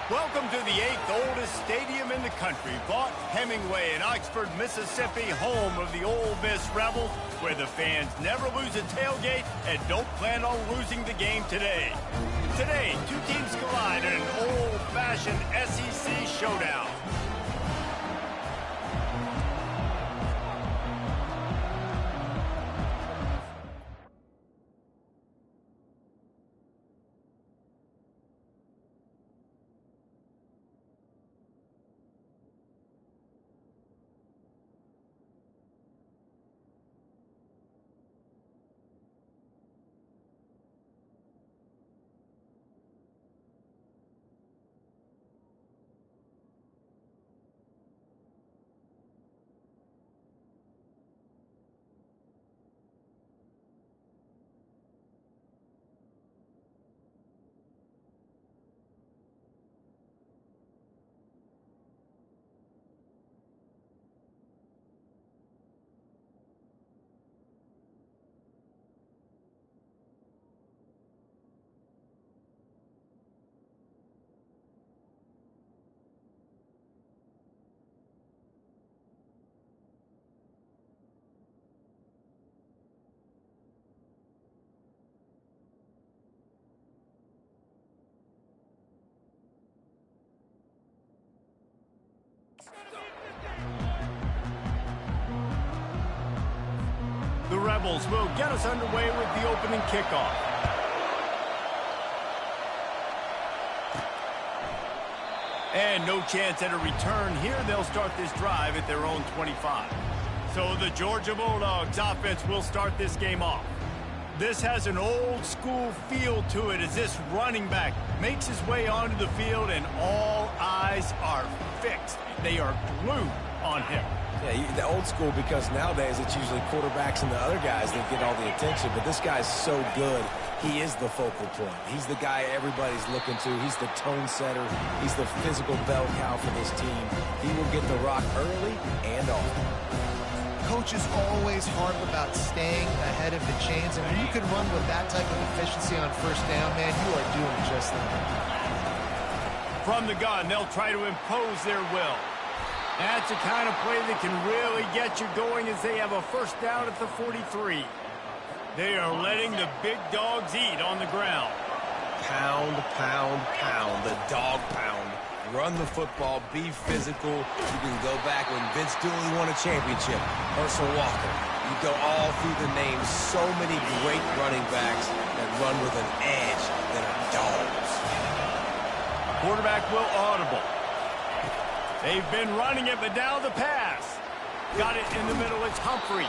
Welcome to the 8th oldest stadium in the country, Vaught Hemingway in Oxford, Mississippi, home of the Ole Miss Rebels, where the fans never lose a tailgate and don't plan on losing the game today. Today, two teams collide in an old-fashioned SEC showdown. The Rebels will get us underway with the opening kickoff. And no chance at a return here. They'll start this drive at their own 25. So the Georgia Bulldogs offense will start this game off. This has an old-school feel to it as this running back makes his way onto the field and all eyes are fixed. They are glued on him. Yeah, the old school, because nowadays it's usually quarterbacks and the other guys that get all the attention, but this guy's so good. He is the focal point. He's the guy everybody's looking to. He's the tone setter. He's the physical bell cow for this team. He will get the rock early and often. Coach is always hard about staying ahead of the chains, and when you can run with that type of efficiency on first down, man, you are doing just that. From the gun, they'll try to impose their will. That's the kind of play that can really get you going as they have a first down at the 43. They are letting the big dogs eat on the ground. Pound, pound, pound, the dog pound. Run the football, be physical. You can go back when Vince Dooley won a championship. Herschel Walker. You go all through the names. So many great running backs that run with an edge that are dogs. Quarterback will audible. They've been running it, but now the pass. Got it in the middle. It's Humphreys.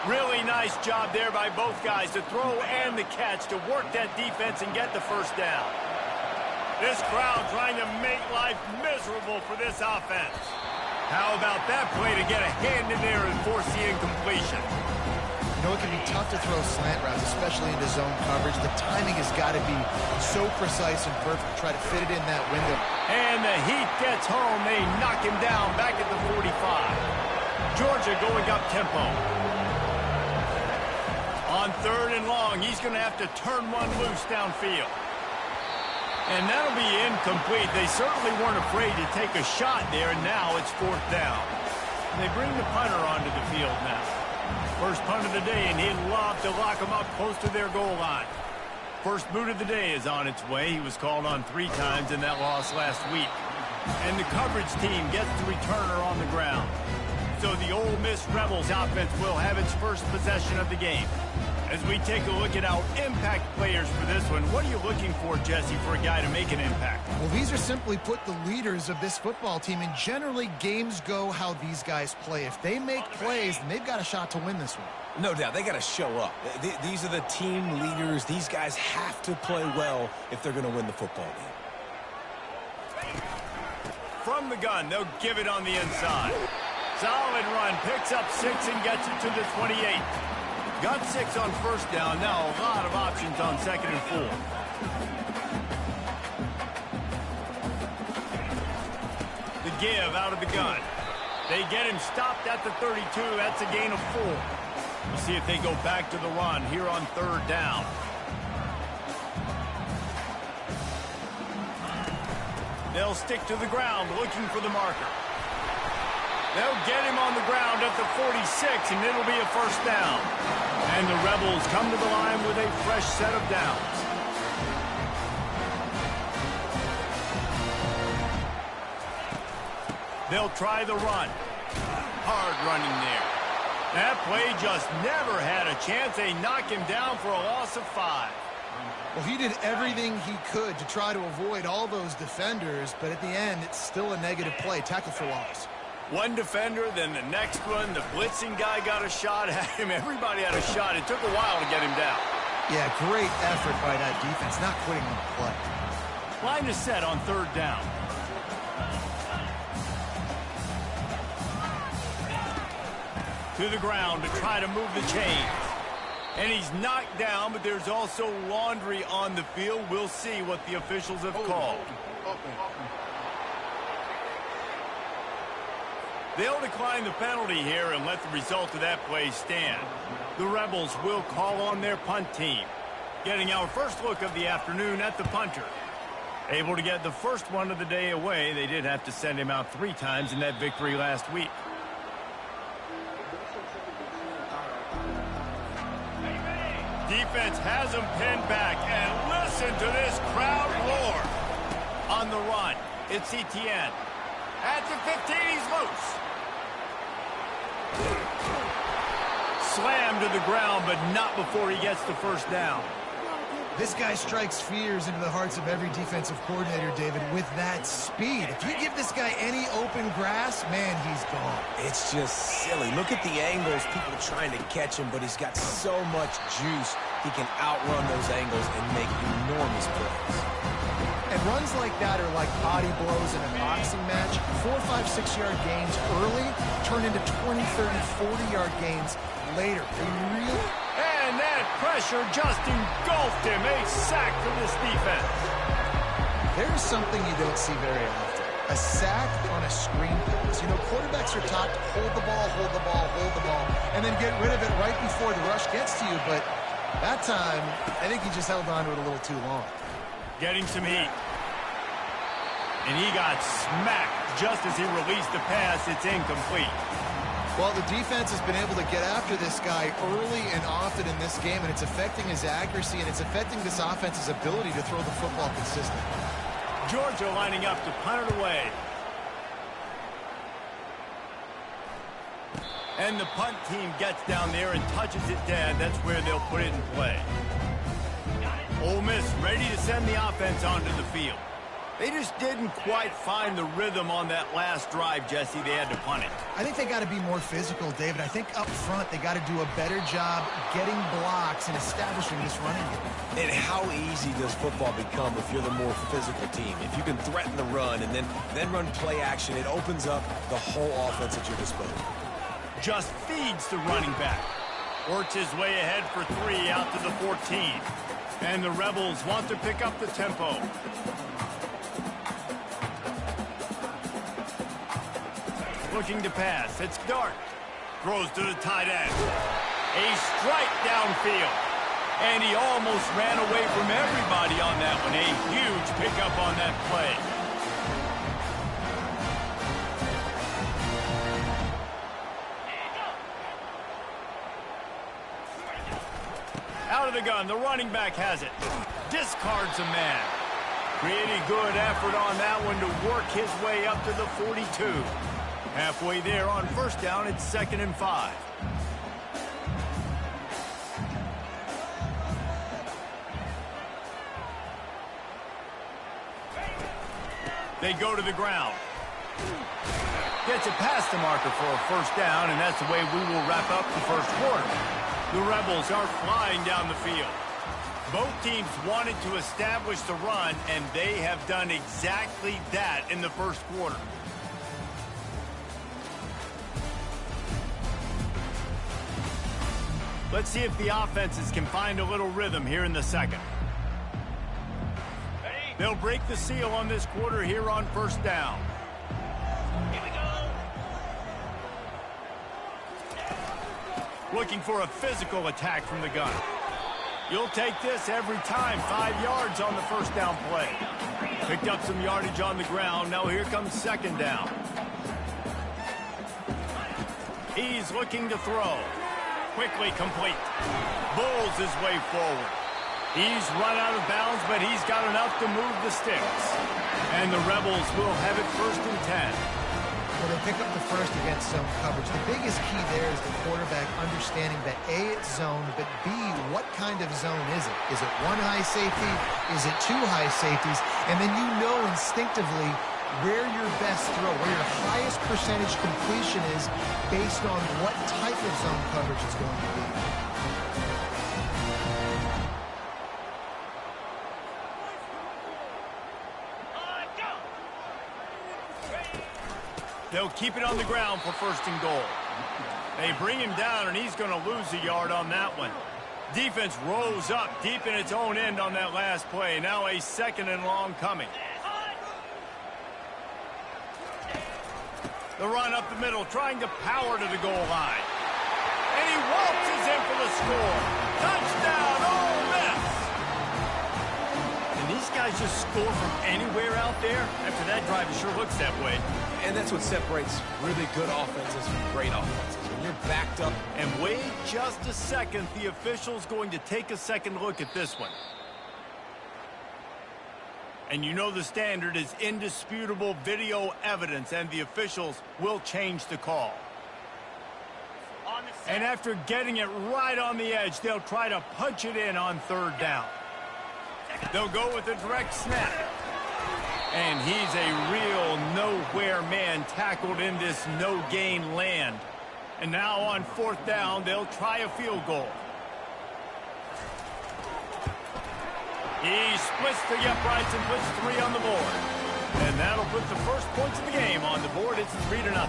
Really nice job there by both guys to throw and the catch to work that defense and get the first down. This crowd trying to make life miserable for this offense. How about that play to get a hand in there and force the incompletion? You know, it can be tough to throw slant routes, especially into zone coverage. The timing has got to be so precise and perfect to try to fit it in that window. And the heat gets home. They knock him down back at the 45. Georgia going up tempo. On 3rd and long, he's going to have to turn one loose downfield. And that'll be incomplete. They certainly weren't afraid to take a shot there, and now it's 4th down. They bring the punter onto the field now. First punt of the day, and he'd love to lock them up close to their goal line. First boot of the day is on its way. He was called on 3 times in that loss last week. And the coverage team gets the returner on the ground. So the Ole Miss Rebels offense will have its first possession of the game. As we take a look at our impact players for this one, what are you looking for, Jesse, for a guy to make an impact? Well, these are simply put the leaders of this football team, and generally games go how these guys play. If they make plays, then they've got a shot to win this one. No doubt, they got to show up. These are the team leaders. These guys have to play well if they're going to win the football game. From the gun, they'll give it on the inside. Solid run, picks up 6 and gets it to the 28. Got 6 on first down. Now a lot of options on 2nd and 4. The give out of the gun. They get him stopped at the 32. That's a gain of 4. We'll see if they go back to the run here on 3rd down. They'll stick to the ground looking for the marker. They'll get him on the ground at the 46, and it'll be a first down. And the Rebels come to the line with a fresh set of downs. They'll try the run. Hard running there. That play just never had a chance. They knock him down for a loss of 5. Well, he did everything he could to try to avoid all those defenders, but at the end, it's still a negative play. Tackle for loss. One defender, then the next one. The blitzing guy got a shot at him. Everybody had a shot. It took a while to get him down. Yeah, great effort by that defense, not quitting on the play. Line is set on third down. To the ground to try to move the chains. And he's knocked down, but there's also laundry on the field. We'll see what the officials have called. They'll decline the penalty here and let the result of that play stand. The Rebels will call on their punt team. Getting our first look of the afternoon at the punter. Able to get the first one of the day away. They did have to send him out 3 times in that victory last week. Defense has him pinned back, and listen to this crowd roar. On the run, it's Etienne. At the 15, he's loose. Slammed to the ground, but not before he gets the first down. This guy strikes fears into the hearts of every defensive coordinator, David, with that speed. If you give this guy any open grass, man, he's gone. It's just silly. Look at the angles. People are trying to catch him, but he's got so much juice. He can outrun those angles and make enormous plays. And runs like that are like body blows in a boxing match. 4, 5, 6-yard gains early turn into 20, 30, 40-yard gains later. They really... And that pressure just engulfed him. A sack for this defense. There's something you don't see very often. A sack on a screen pass. You know, quarterbacks are taught to hold the ball, hold the ball, hold the ball, and then get rid of it right before the rush gets to you. But that time, I think he just held on to it a little too long. Getting some heat. And he got smacked just as he released the pass. It's incomplete. Well, the defense has been able to get after this guy early and often in this game, and it's affecting his accuracy, and it's affecting this offense's ability to throw the football consistently. Georgia lining up to punt it away. And the punt team gets down there and touches it dead. That's where they'll put it in play. Ole Miss ready to send the offense onto the field. They just didn't quite find the rhythm on that last drive, Jesse. They had to punt it. I think they got to be more physical, David. I think up front they got to do a better job getting blocks and establishing this running game. And how easy does football become if you're the more physical team? If you can threaten the run and then run play action, it opens up the whole offense at your disposal. Just feeds the running back. Works his way ahead for 3 out to the 14. And the Rebels want to pick up the tempo. Looking to pass. It's Dart. Throws to the tight end. A strike downfield. And he almost ran away from everybody on that one. A huge pickup on that play. Out of the gun. The running back has it. Discards a man. Pretty good effort on that one to work his way up to the 42. Halfway there on first down, it's 2nd and 5. They go to the ground. Gets it past the marker for a first down, and that's the way we will wrap up the first quarter. The Rebels are flying down the field. Both teams wanted to establish the run, and they have done exactly that in the first quarter. Let's see if the offenses can find a little rhythm here in the second. They'll break the seal on this quarter here on first down. Here we go. Looking for a physical attack from the gun. You'll take this every time. 5 yards on the first down play. Picked up some yardage on the ground. Now here comes second down. He's looking to throw. Quickly complete. Bulls his way forward. He's run out of bounds, but he's got enough to move the sticks. And the Rebels will have it 1st and 10. Well, they pick up the first against zone coverage. The biggest key there is the quarterback understanding that A, it's zone, but B, what kind of zone is it? Is it one high safety? Is it two high safeties? And then you know instinctively where your best throw, where your highest percentage completion is based on what type of zone coverage it's going to be. They'll keep it on the ground for 1st and goal. They bring him down, and he's going to lose a yard on that one. Defense rose up deep in its own end on that last play. Now a 2nd and long coming. The run up the middle, trying to power to the goal line. And he waltzes in for the score. Touchdown, Ole Miss! And these guys just score from anywhere out there? After that drive, it sure looks that way. And that's what separates really good offenses from great offenses. When you're backed up. And wait just a second. The official's going to take a second look at this one. And you know the standard is indisputable video evidence, and the officials will change the call. And after getting it right on the edge, they'll try to punch it in on 3rd down. They'll go with a direct snap. And he's a real nowhere man tackled in this no-gain land. And now on 4th down, they'll try a field goal. He splits the uprights and puts 3 on the board. And that'll put the first points of the game on the board. It's 3-0.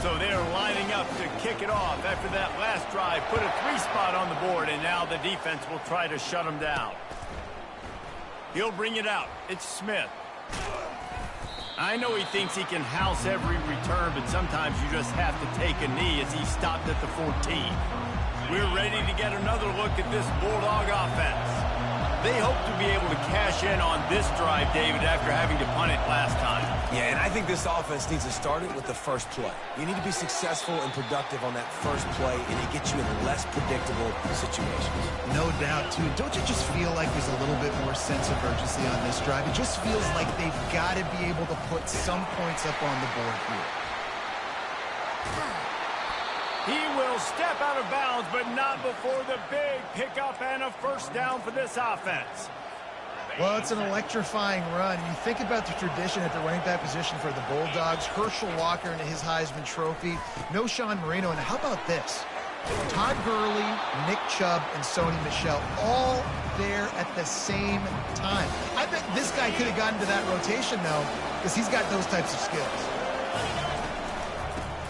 So they're lining up to kick it off after that last drive. Put a 3 spot on the board, and now the defense will try to shut them down. He'll bring it out. It's Smith. I know he thinks he can house every return, but sometimes you just have to take a knee as he stopped at the 14. We're ready to get another look at this Bulldog offense. They hope to be able to cash in on this drive, David, after having to punt it last time. Yeah, and I think this offense needs to start it with the first play. You need to be successful and productive on that first play, and it gets you in less predictable situations. No doubt, too. Don't you just feel like there's a little bit more sense of urgency on this drive? It just feels like they've got to be able to put some points up on the board here. He will step out of bounds, but not before the big pickup and a 1st down for this offense. Well, it's an electrifying run. You think about the tradition at the running back position for the Bulldogs. Herschel Walker and his Heisman Trophy. No Sean Marino. And how about this? Todd Gurley, Nick Chubb, and Sony Michel all there at the same time. I bet this guy could have gotten to that rotation, though, because he's got those types of skills.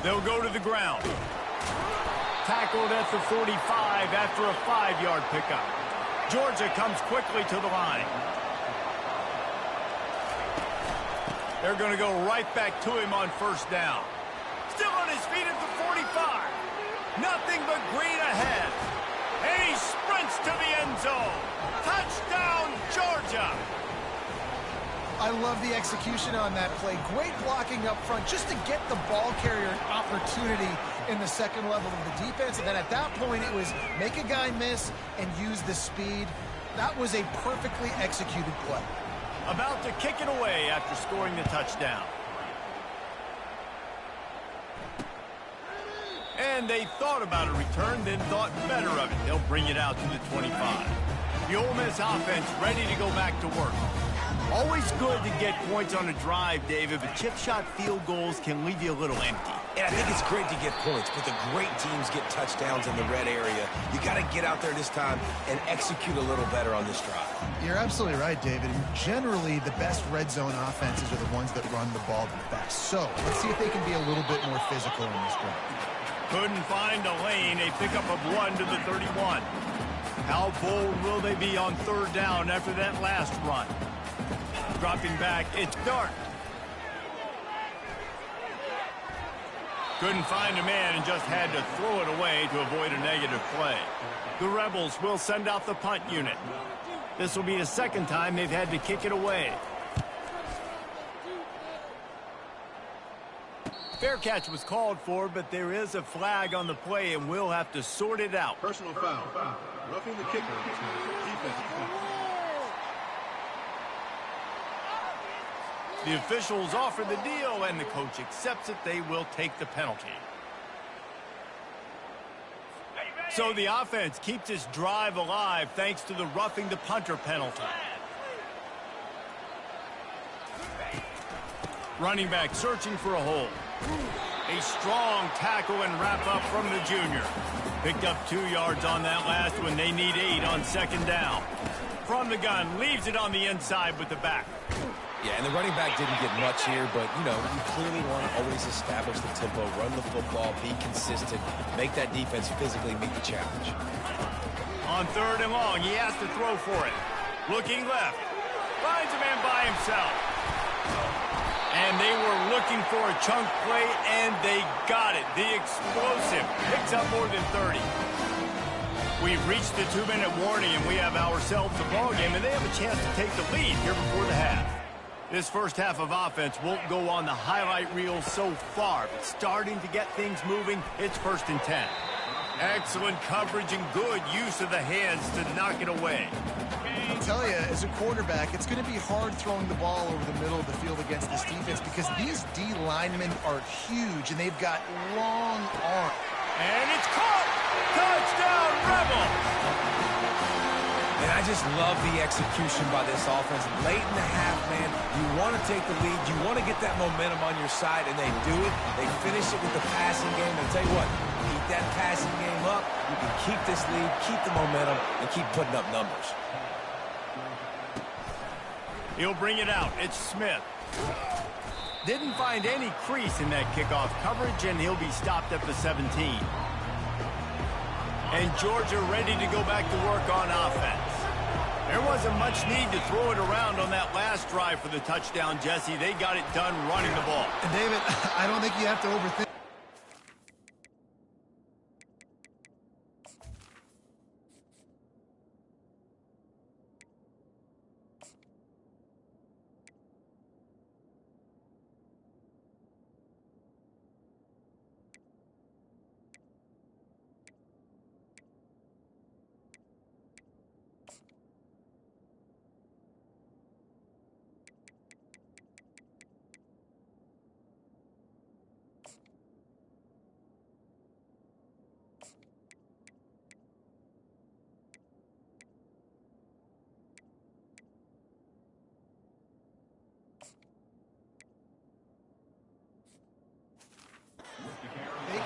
They'll go to the ground. Tackled at the 45 after a 5-yard pickup. Georgia comes quickly to the line. They're going to go right back to him on 1st down. Still on his feet at the 45. Nothing but green ahead. And he sprints to the end zone. Touchdown, Georgia. I love the execution on that play. Great blocking up front just to get the ball carrier an opportunity in the second level of the defense. And then at that point, it was make a guy miss and use the speed. That was a perfectly executed play. About to kick it away after scoring the touchdown. And they thought about a return, then thought better of it. They'll bring it out to the 25. The Ole Miss offense ready to go back to work. Always good to get points on a drive, David, but chip shot field goals can leave you a little empty. And I think it's great to get points, but the great teams get touchdowns in the red area. You got to get out there this time and execute a little better on this drive. You're absolutely right, David. Generally, the best red zone offenses are the ones that run the ball the best. So let's see if they can be a little bit more physical in this drive. Couldn't find a lane. A pickup of 1 to the 31. How bold will they be on 3rd down after that last run? Dropping back, it's Dart. Couldn't find a man and just had to throw it away to avoid a negative play. The Rebels will send out the punt unit. This will be the second time they've had to kick it away. Fair catch was called for, but there is a flag on the play, and we'll have to sort it out. Personal foul. Roughing the kicker. Defense. The officials offer the deal, and the coach accepts it. They will take the penalty. So the offense keeps its drive alive thanks to the roughing the punter penalty. Running back searching for a hole. A strong tackle and wrap up from the junior. Picked up 2 yards on that last one. They need 8 on second down. From the gun, leaves it on the inside with the back. Yeah, and the running back didn't get much here, but, you know, you clearly want to always establish the tempo, run the football, be consistent, make that defense physically meet the challenge. On 3rd and long, he has to throw for it. Looking left. Finds a man by himself. And they were looking for a chunk play, and they got it. The explosive picks up more than 30. We've reached the 2-minute warning, and we have ourselves a ball game, and they have a chance to take the lead here before the half. This first half of offense won't go on the highlight reel so far, but starting to get things moving, it's 1st and 10. Excellent coverage and good use of the hands to knock it away. I'll tell you, as a quarterback, it's going to be hard throwing the ball over the middle of the field against this defense because these D linemen are huge, and they've got long arms. And it's caught! Touchdown, Rebels! And I just love the execution by this offense. Late in the half, man, you want to take the lead. You want to get that momentum on your side, and they do it. They finish it with the passing game. And I'll tell you what, keep that passing game up. You can keep this lead, keep the momentum, and keep putting up numbers. He'll bring it out. It's Smith. Didn't find any crease in that kickoff coverage, and he'll be stopped at the 17. And Georgia ready to go back to work on offense. There wasn't much need to throw it around on that last drive for the touchdown, Jesse. They got it done running the ball. And David, I don't think you have to overthink.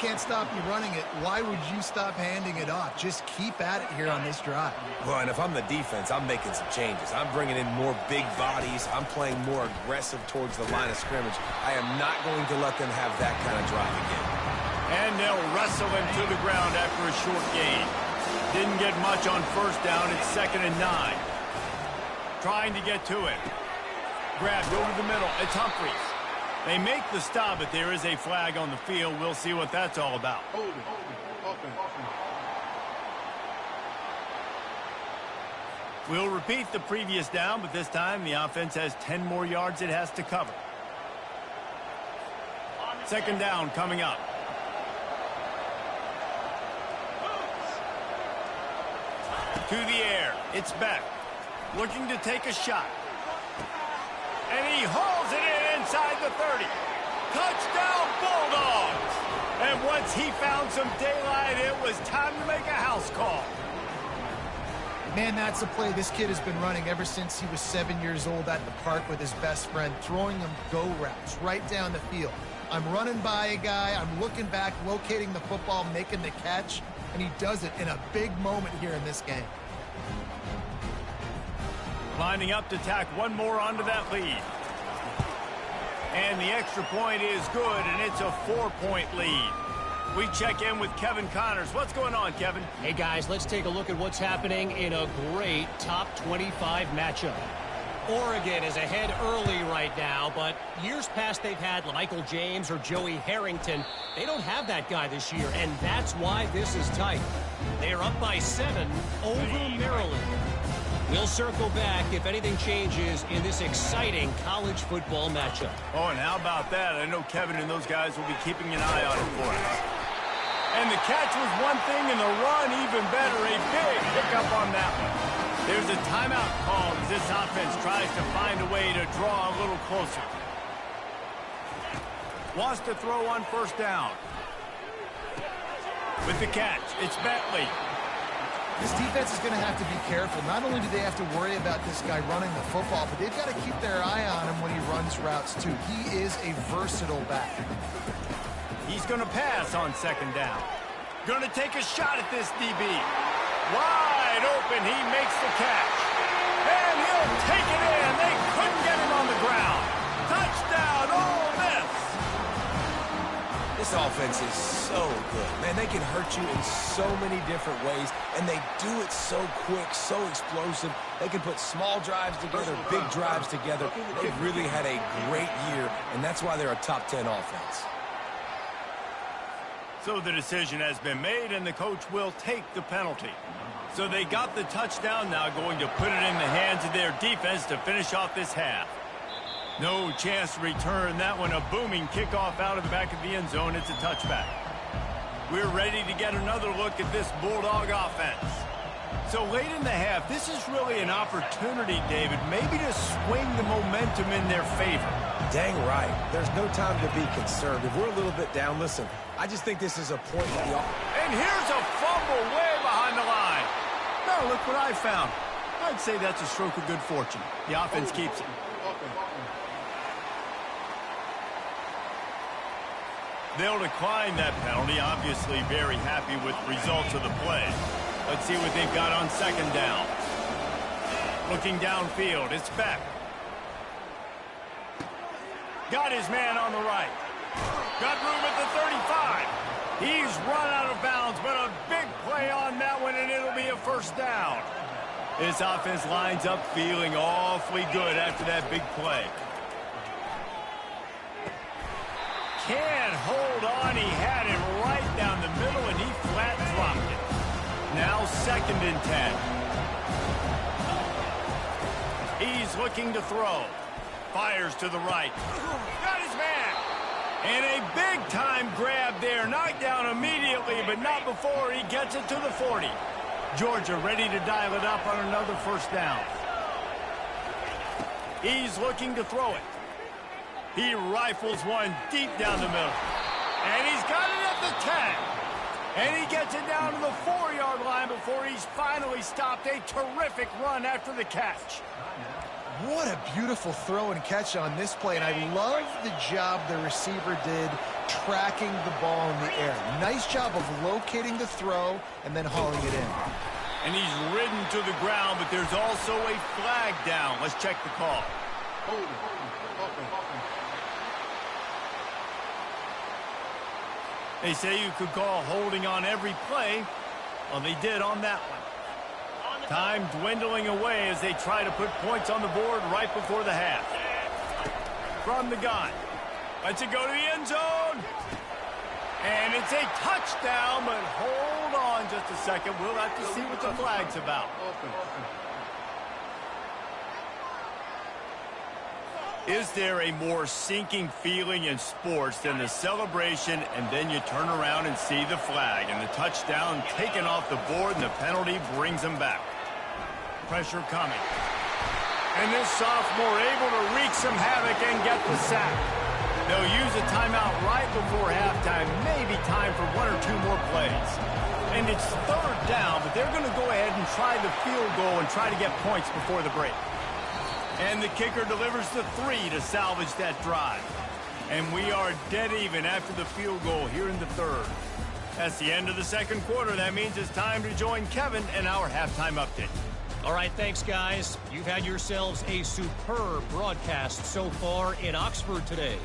Can't stop you running it. Why would you stop handing it off? Just keep at it here on this drive. Well, and if I'm the defense, I'm making some changes. I'm bringing in more big bodies. I'm playing more aggressive towards the line of scrimmage. I am not going to let them have that kind of drive again. And they'll wrestle him to the ground after a short gain. Didn't get much on 1st down. It's 2nd and 9. Trying to get to it. Grabbed over the middle. It's Humphries. They make the stop, but there is a flag on the field. We'll see what that's all about. We'll repeat the previous down, but this time the offense has 10 more yards it has to cover. 2nd down coming up. To the air. It's Beck. Looking to take a shot. And he hauls it in inside the 30. Touchdown, Bulldogs! And once he found some daylight, it was time to make a house call. Man, that's a play this kid has been running ever since he was 7 years old at the park with his best friend, throwing them go routes right down the field. I'm running by a guy, I'm looking back, locating the football, making the catch, and he does it in a big moment here in this game. Lining up to tack one more onto that lead. And the extra point is good, and it's a 4-point lead. We check in with Kevin Connors. What's going on, Kevin? Hey, guys, let's take a look at what's happening in a great top 25 matchup. Oregon is ahead early right now, but years past they've had Michael James or Joey Harrington. They don't have that guy this year, and that's why this is tight. They are up by 7 over Maryland. We'll circle back if anything changes in this exciting college football matchup. Oh, and how about that? I know Kevin and those guys will be keeping an eye on it for us. And the catch was one thing, and the run even better. A big pickup on that one. There's a timeout called as this offense tries to find a way to draw a little closer. Wants to throw on first down. With the catch, it's Bentley. This defense is going to have to be careful. Not only do they have to worry about this guy running the football, but they've got to keep their eye on him when he runs routes, too. He is a versatile back. He's going to pass on second down. Going to take a shot at this DB. Wide open, he makes the catch. And he'll take it in. They couldn't get him on the ground. Touchdown, Ole Miss. This offense is so good. Man, they can hurt you in so many different ways, and they do it so quick, so explosive. They can put small drives together, big drives together. They've really had a great year, and that's why they're a top 10 offense. So the decision has been made, and the coach will take the penalty. So they got the touchdown, now going to put it in the hands of their defense to finish off this half. No chance to return that one. A booming kickoff out of the back of the end zone. It's a touchback. We're ready to get another look at this Bulldog offense. So late in the half, this is really an opportunity, David, maybe to swing the momentum in their favor. Dang right. There's no time to be concerned. If we're a little bit down, listen, I just think this is a point that the And here's a fumble way behind the line. Now look what I found. I'd say that's a stroke of good fortune. The offense keeps it. They'll decline that penalty. Obviously very happy with the results of the play. Let's see what they've got on second down. Looking downfield, it's Beck. Got his man on the right. Got room at the 35. He's run out of bounds, but a big play on that one, and it'll be a first down. This offense lines up feeling awfully good after that big play. Can't hold on. He had it right down the middle, and he flat dropped it. Now 2nd and 10. He's looking to throw. Fires to the right. Got his man. And a big-time grab there. Knocked down immediately, but not before he gets it to the 40. Georgia ready to dial it up on another first down. He's looking to throw it. He rifles one deep down the middle. And he's got it at the 10. And he gets it down to the 4-yard line before he's finally stopped. A terrific run after the catch. What a beautiful throw and catch on this play, and I love the job the receiver did tracking the ball in the air. Nice job of locating the throw and then hauling it in. And he's ridden to the ground, but there's also a flag down. Let's check the call. They say you could call holding on every play. Well, they did on that one. Time dwindling away as they try to put points on the board right before the half. From the gun. Lets it go to the end zone. And it's a touchdown, but hold on just a second. We'll have to see what the flag's about. Is there a more sinking feeling in sports than the celebration and then you turn around and see the flag and the touchdown taken off the board and the penalty brings them back? Pressure coming. And this sophomore able to wreak some havoc and get the sack. They'll use a timeout right before halftime. Maybe time for 1 or 2 more plays. And it's 3rd down, but they're going to go ahead and try the field goal and try to get points before the break. And the kicker delivers the 3 to salvage that drive. And we are dead even after the field goal here in the 3rd. That's the end of the 2nd quarter. That means it's time to join Kevin and our halftime update. All right, thanks, guys. You've had yourselves a superb broadcast so far in Oxford today.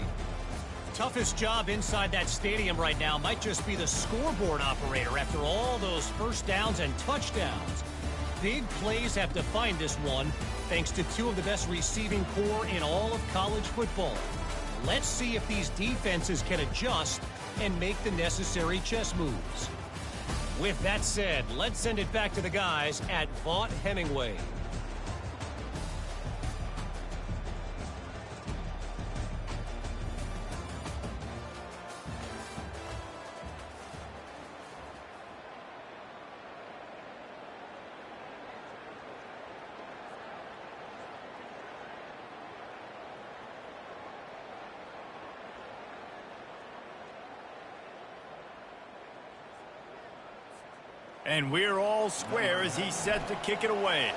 Toughest job inside that stadium right now might just be the scoreboard operator after all those first downs and touchdowns. Big plays have defined this one, thanks to two of the best receiving core in all of college football. Let's see if these defenses can adjust and make the necessary chess moves. With that said, let's send it back to the guys at Vaught-Hemingway. And we're all square as he's set to kick it away.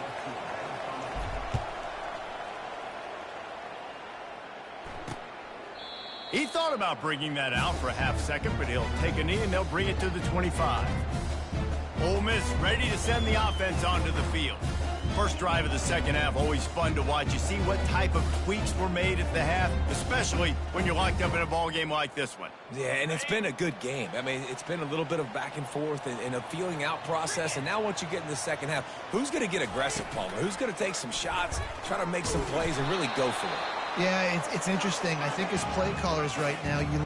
He thought about bringing that out for a half second, but he'll take a knee and they'll bring it to the 25. Ole Miss ready to send the offense onto the field. First drive of the second half, always fun to watch. You see what type of tweaks were made at the half, especially when you're locked up in a ball game like this one. Yeah, and it's been a good game. I mean, it's been a little bit of back and forth and a feeling out process. And now once you get in the second half, who's going to get aggressive, Palmer? Who's going to take some shots, try to make some plays, and really go for it? Yeah, it's interesting. I think as play callers right now, you...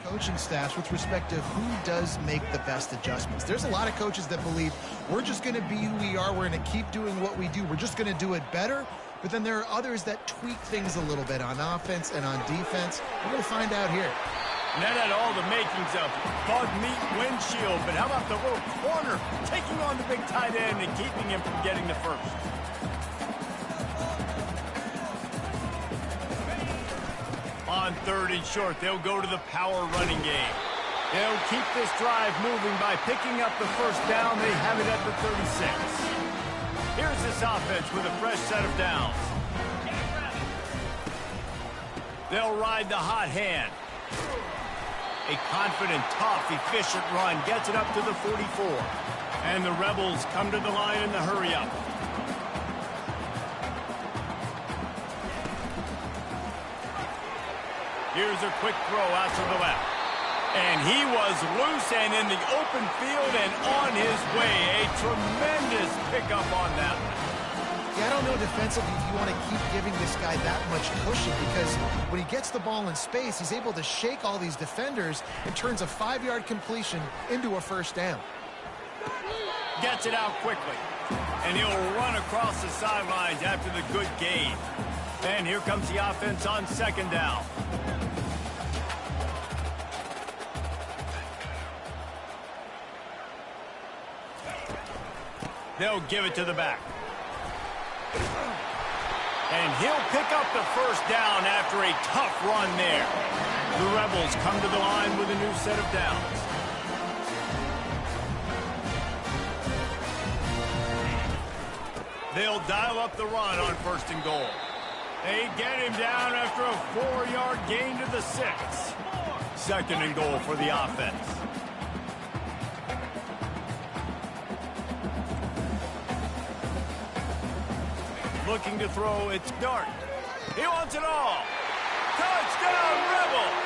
coaching staffs with respect to who does make the best adjustments. There's a lot of coaches that believe we're just going to be who we are. We're going to keep doing what we do. We're just going to do it better. But then there are others that tweak things a little bit on offense and on defense. We're going to find out here. And that had all the makings of bug meat windshield. But how about the little corner taking on the big tight end and keeping him from getting the first? On third and short, they'll go to the power running game. They'll keep this drive moving by picking up the first down. They have it at the 36. Here's this offense with a fresh set of downs. They'll ride the hot hand. A confident, tough, efficient run gets it up to the 44. And the Rebels come to the line in the hurry-up. Here's a quick throw out to the left. And he was loose and in the open field and on his way. A tremendous pickup on that one. Yeah, I don't know defensively if you want to keep giving this guy that much pushing, because when he gets the ball in space, he's able to shake all these defenders and turns a 5-yard completion into a first down. Gets it out quickly. And he'll run across the sidelines after the good gain. And here comes the offense on second down. They'll give it to the back. And he'll pick up the first down after a tough run there. The Rebels come to the line with a new set of downs. They'll dial up the run on first and goal. They get him down after a 4-yard gain to the 6. Second and goal for the offense. Looking to throw, it's Dart. He wants it all. Touchdown, Rebels!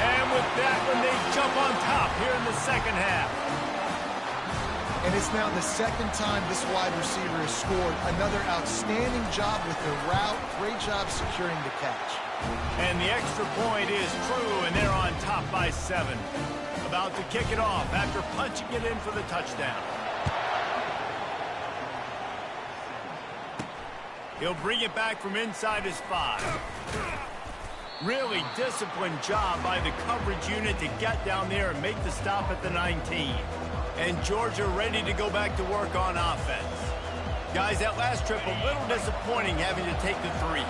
And with that one, they jump on top here in the second half. And it's now the second time this wide receiver has scored. Another outstanding job with the route. Great job securing the catch. And the extra point is true, and they're on top by 7. About to kick it off after punching it in for the touchdown. He'll bring it back from inside his 5. Really disciplined job by the coverage unit to get down there and make the stop at the 19. And Georgia ready to go back to work on offense. Guys, that last trip a little disappointing having to take the 3.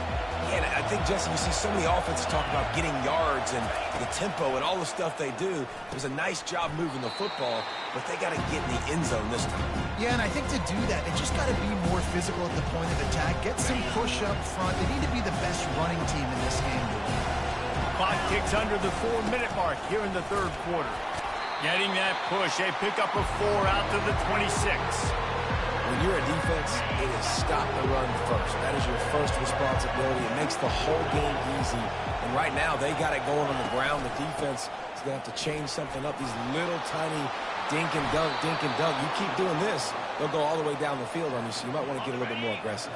And I think, Jesse, you see so many offenses talk about getting yards and the tempo and all the stuff they do. It was a nice job moving the football, but they got to get in the end zone this time. Yeah, and I think to do that, they just got to be more physical at the point of attack. Get some push up front. They need to be the best running team in this game. Clock ticks under the 4-minute mark here in the third quarter. Getting that push, a pickup of 4 out to the 26. When you're a defense, it is stop the run first. That is your first responsibility. It makes the whole game easy. And right now, they got it going on the ground. The defense is going to have to change something up. These little tiny dink and dunk, dink and dunk. You keep doing this, they'll go all the way down the field on you, so you might want to get a little bit more aggressive.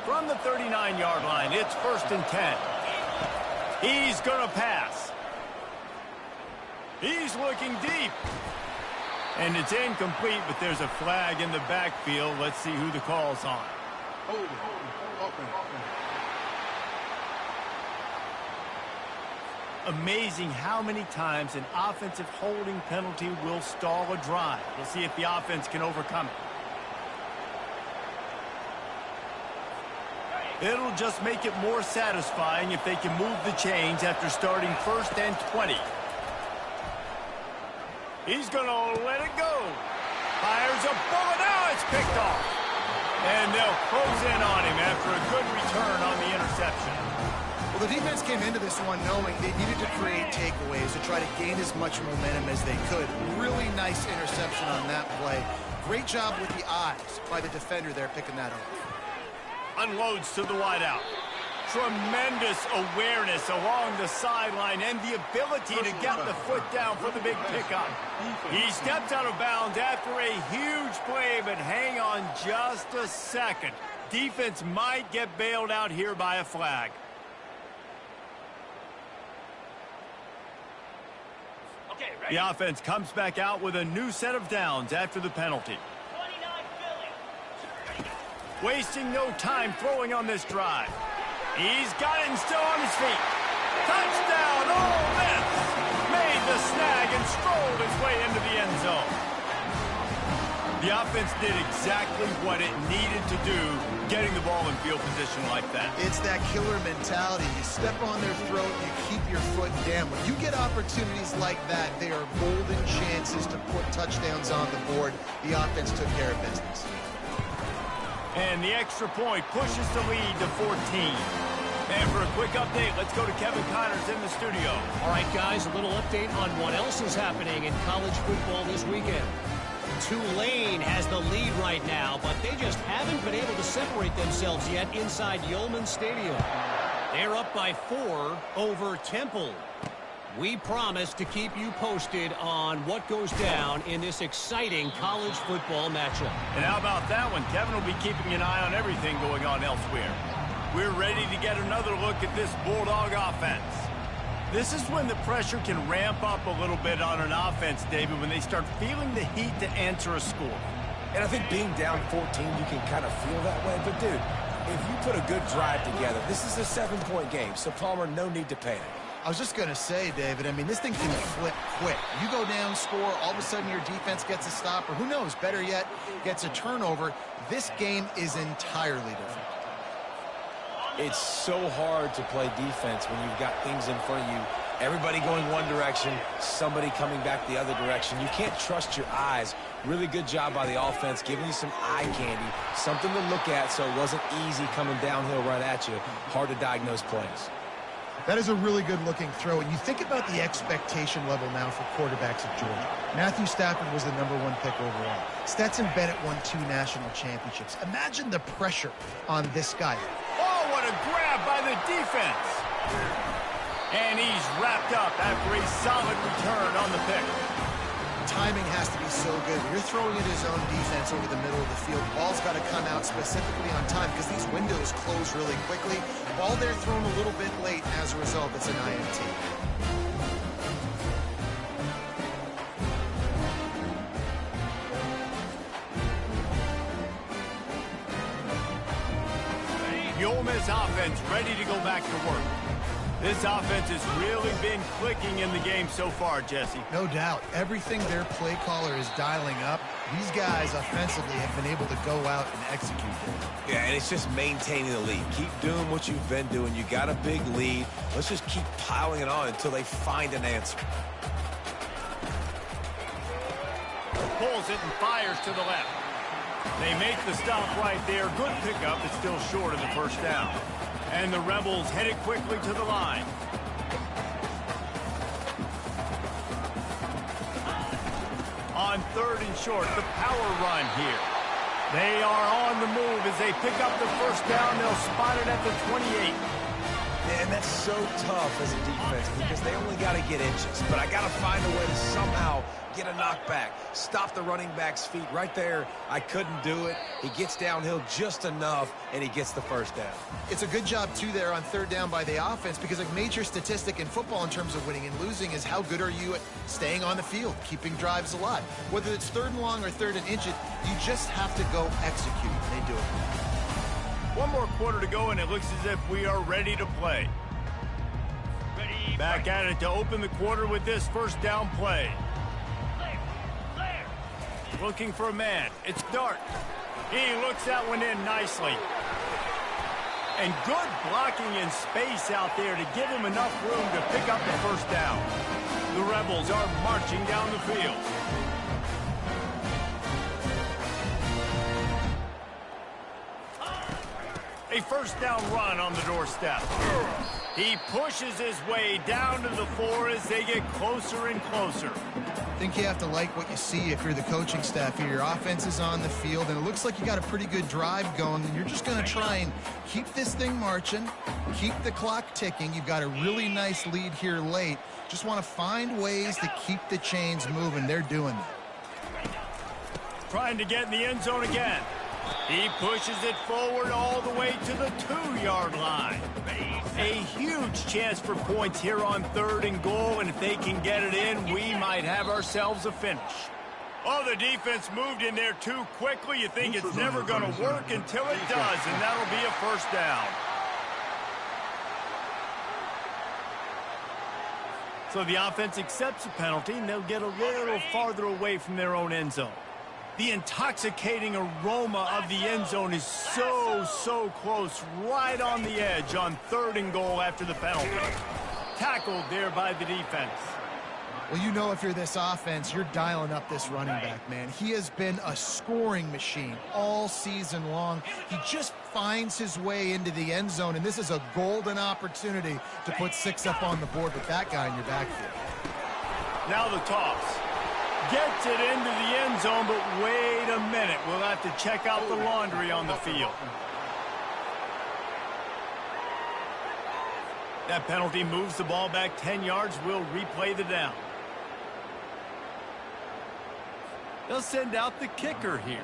From the 39-yard line, it's 1st and 10. He's going to pass. He's looking deep. And it's incomplete, but there's a flag in the backfield. Let's see who the call's on. Hold it. Amazing how many times an offensive holding penalty will stall a drive. We'll see if the offense can overcome it. It'll just make it more satisfying if they can move the chains after starting 1st and 20. He's going to let it go. Fires a bullet. Now it's picked off. And they'll close in on him after a good return on the interception. Well, the defense came into this one knowing they needed to create takeaways to try to gain as much momentum as they could. Really nice interception on that play. Great job with the eyes by the defender there picking that up. Unloads to the wideout. Tremendous awareness along the sideline and the ability to get the foot down for the big pickup. He steps out of bounds after a huge play, but hang on just a second. Defense might get bailed out here by a flag. The offense comes back out with a new set of downs after the penalty. Wasting no time throwing on this drive. He's got it and still on his feet. Touchdown, Ole Miss! Made the snag and strolled his way into the end zone. The offense did exactly what it needed to do, getting the ball in field position like that. It's that killer mentality. You step on their throat, you keep your foot down. When you get opportunities like that, they are golden chances to put touchdowns on the board. The offense took care of business. And the extra point pushes the lead to 14. And for a quick update, let's go to Kevin Connors in the studio. All right, guys, a little update on what else is happening in college football this weekend. Tulane has the lead right now, but they just haven't been able to separate themselves yet inside Yulman Stadium. They're up by 4 over Temple. We promise to keep you posted on what goes down in this exciting college football matchup. And how about that one? Kevin will be keeping an eye on everything going on elsewhere. We're ready to get another look at this Bulldog offense. This is when the pressure can ramp up a little bit on an offense, David, when they start feeling the heat to answer a score. And I think being down 14, you can kind of feel that way. But, dude, if you put a good drive together, this is a 7-point game, so Palmer, no need to panic. I was just going to say, David, I mean, this thing can flip quick. You go down, score, all of a sudden your defense gets a stop, or who knows, better yet, gets a turnover. This game is entirely different. It's so hard to play defense when you've got things in front of you. Everybody going one direction, somebody coming back the other direction. You can't trust your eyes. Really good job by the offense, giving you some eye candy, something to look at so it wasn't easy coming downhill right at you. Hard to diagnose plays. That is a really good-looking throw. And you think about the expectation level now for quarterbacks at Georgia. Matthew Stafford was the #1 pick overall. Stetson Bennett won 2 national championships. Imagine the pressure on this guy. Oh, what a grab by the defense. And he's wrapped up after a solid return on the pick. Timing has to be so good. When you're throwing at his own defense over the middle of the field, the ball's got to come out specifically on time because these windows close really quickly. Ball there thrown a little bit late, and as a result, it's an INT. The Ole Miss offense ready to go back to work. This offense has really been clicking in the game so far, Jesse. No doubt. Everything their play caller is dialing up, these guys offensively have been able to go out and execute it. Yeah, and it's just maintaining the lead. Keep doing what you've been doing. You got a big lead. Let's just keep piling it on until they find an answer. Pulls it and fires to the left. They make the stop right there. Good pickup, but still short of the first down. And the Rebels headed quickly to the line. On 3rd and short, the power run here. They are on the move as they pick up the first down. They'll spot it at the 28. And that's so tough as a defense because they only got to get inches. But I got to find a way to somehow get a knockback, stop the running back's feet right there. I couldn't do it. He gets downhill just enough, and he gets the first down. It's a good job, too, there on third down by the offense because a major statistic in football in terms of winning and losing is how good are you at staying on the field, keeping drives alive. Whether it's third and long or third and inches, you just have to go execute. They do it. One more quarter to go, and it looks as if we are ready to play. Back at it to open the quarter with this first down play. Looking for a man. It's Dart. He looks that one in nicely. And good blocking in space out there to give him enough room to pick up the first down. The Rebels are marching down the field. A first down run on the doorstep. He pushes his way down to the 4 as they get closer and closer. I think you have to like what you see if you're the coaching staff here. Your offense is on the field, and it looks like you got a pretty good drive going, and you're just going to try and keep this thing marching, keep the clock ticking. You've got a really nice lead here late. Just want to find ways to keep the chains moving. They're doing that. Trying to get in the end zone again. He pushes it forward all the way to the 2-yard line. A huge chance for points here on third and goal, and if they can get it in, we might have ourselves a finish. Oh, the defense moved in there too quickly. You think it's never going to work until it does, and that'll be a first down. So the offense accepts the penalty, and they'll get a little farther away from their own end zone. The intoxicating aroma of the end zone is so close, right on the edge on third and goal after the penalty. Tackled there by the defense. Well, you know if you're this offense, you're dialing up this running back, man. He has been a scoring machine all season long. He just finds his way into the end zone, and this is a golden opportunity to put 6 up on the board with that guy in your backfield. Now the toss. Gets it into the end zone, but wait a minute. We'll have to check out the laundry on the field. That penalty moves the ball back 10 yards. We'll replay the down. They'll send out the kicker here.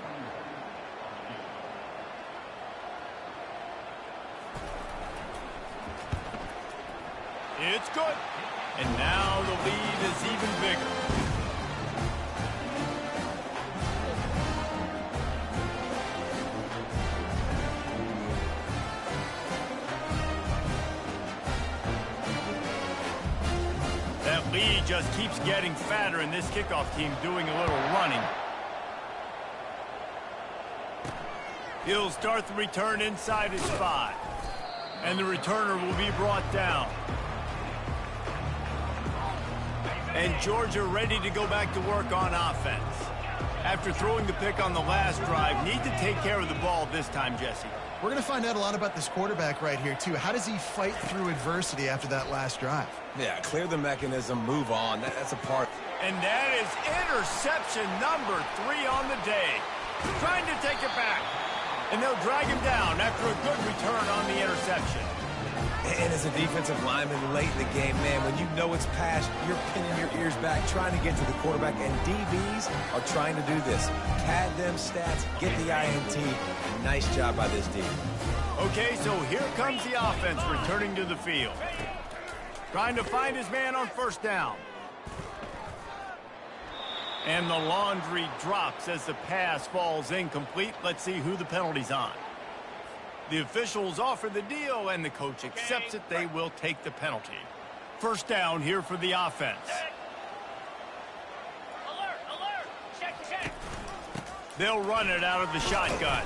It's good. And now the lead is even bigger. That lead just keeps getting fatter, and this kickoff team doing a little running. He'll start the return inside his 5. And the returner will be brought down. And Georgia ready to go back to work on offense. After throwing the pick on the last drive, need to take care of the ball this time, Jesse. We're going to find out a lot about this quarterback right here, too. How does he fight through adversity after that last drive? Yeah, clear the mechanism, move on. That's a part. And that is interception number 3 on the day. Trying to take it back. And they'll drag him down after a good return on the interception. And as a defensive lineman late in the game, man, when you know it's past, you're pinning your ears back, trying to get to the quarterback, and DBs are trying to do this. Pad them stats, get the INT. Nice job by this D. Okay, so here comes the offense returning to the field. Trying to find his man on first down. And the laundry drops as the pass falls incomplete. Let's see who the penalty's on. The officials offer the deal, and the coach accepts it. They will take the penalty. First down here for the offense. Alert! Check! They'll run it out of the shotgun.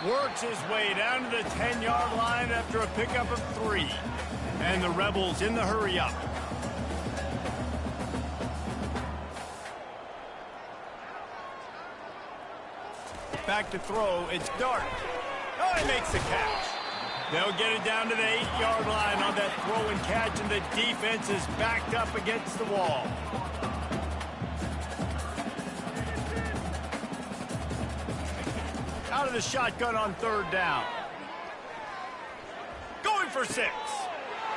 Works his way down to the 10-yard line after a pickup of 3. And the Rebels in the hurry-up. Back to throw. It's Dart. Oh, he makes the catch. They'll get it down to the 8-yard line on that throw and catch, and the defense is backed up against the wall. out of the shotgun on third down. Going for 6.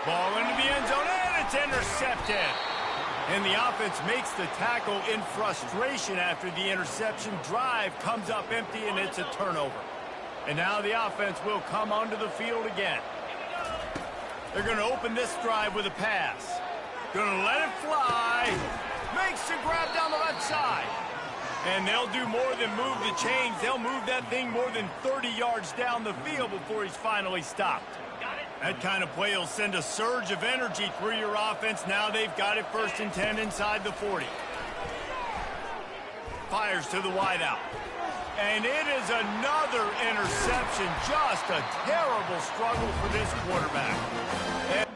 Ball into the end zone, and it's intercepted. And the offense makes the tackle in frustration after the interception. Drive comes up empty, and it's a turnover. And now the offense will come onto the field again. They're going to open this drive with a pass. Going to let it fly. Makes the grab down the left side. And they'll do more than move the chains. They'll move that thing more than 30 yards down the field before he's finally stopped. That kind of play will send a surge of energy through your offense. Now they've got it 1st and 10 inside the 40. Fires to the wideout. And it is another interception. Just a terrible struggle for this quarterback. And